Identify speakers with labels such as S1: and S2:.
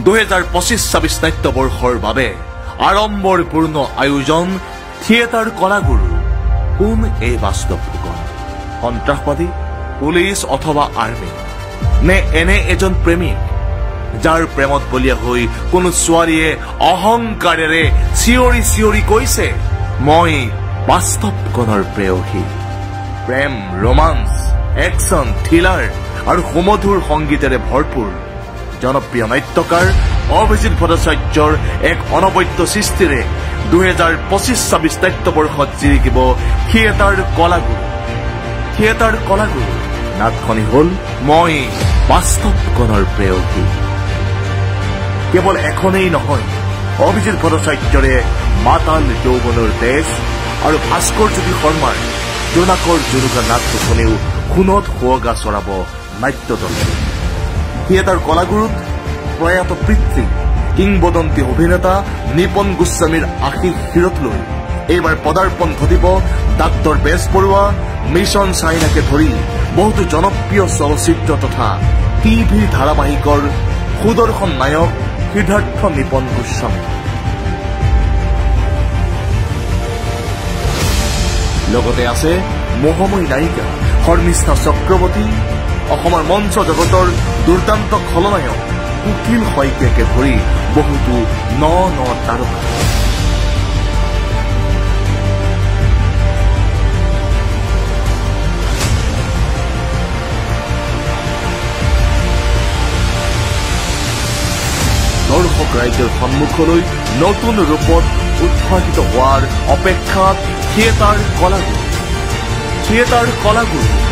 S1: 2025-26 নাট্যবৰ্ষৰ বাবে আড়ম্বৰপূৰ্ণ আয়োজন থিয়েটাৰ কলাগুৰু কোন এই বাস্তৱ ফুকন সন্ত্ৰাসবাদী পুলিচ অথবা আৰ্মি নে এনে এজন প্ৰেমিক যাৰ প্ৰেমত বলিয়া হৈ কোনো ছোৱালীয়ে অহংকাৰেৰে চিঞৰি চিঞৰি কৈছে মই বাস্তৱ ফুকনৰ প্ৰেয়সী প্ৰেম ৰোমান্স একশ্যন থ্ৰিলাৰ আৰু সুমধুৰ সংগীতেৰে ভৰপূৰ জনপ্ৰিয় নাট্যকাৰ অভিজিত ভট্টাচাৰ্যৰ এক অনবদ্য সৃষ্টিৰে 2025-26 নাট্যবৰ্ষত জিৰিকিব থিয়েটাৰ কলাগুৰু নাটখনি হল মই বাস্তৱ ফুকনৰ প্ৰেয়সী কেৱল এখনেই নহয় অভিজিত ভট্টাচাৰ্যৰে মাতাল যৌৱনৰ তেজ আৰু ভাস্কৰজ্যোতি শৰ্মাৰ জোনাকৰ জুনুকা নাট দুখনেও খুনত সুৱগা চৰাব নাট্যদলে থিয়েটাৰ কলাগুৰুত প্ৰয়াত পিতৃ কিংবদন্তী অভিনেতা নিপন গোস্বামীৰ আশীষ শিৰত লৈ এইবাৰ পদাৰ্পণ ঘটিব ডাক্তৰ বেজবৰুৱা মিছন চাইনাকে ধৰি বহুতো জনপ্ৰিয় চলচ্চিত্ৰ তথা টিভি ধাৰাবাহিকৰ সুদৰ্শন নায়ক সিদ্ধাৰ্থ নিপন গোস্বামী লগতে আছে মোহময়ী নায়িকা শৰ্মিষ্ঠা চক্ৰৱৰ্তী অসমৰ মঞ্চ জগতৰ দুৰ্দান্ত খলনায়ক উকিল শইকীয়াকে ধৰি বহুতো ন তাৰকা দৰ্শক ৰাইজৰ সন্মুখলৈ নতুন ৰূপত উদ্ভাসিত হোৱাৰ অপেক্ষাত থিয়েটাৰ কলাগুৰু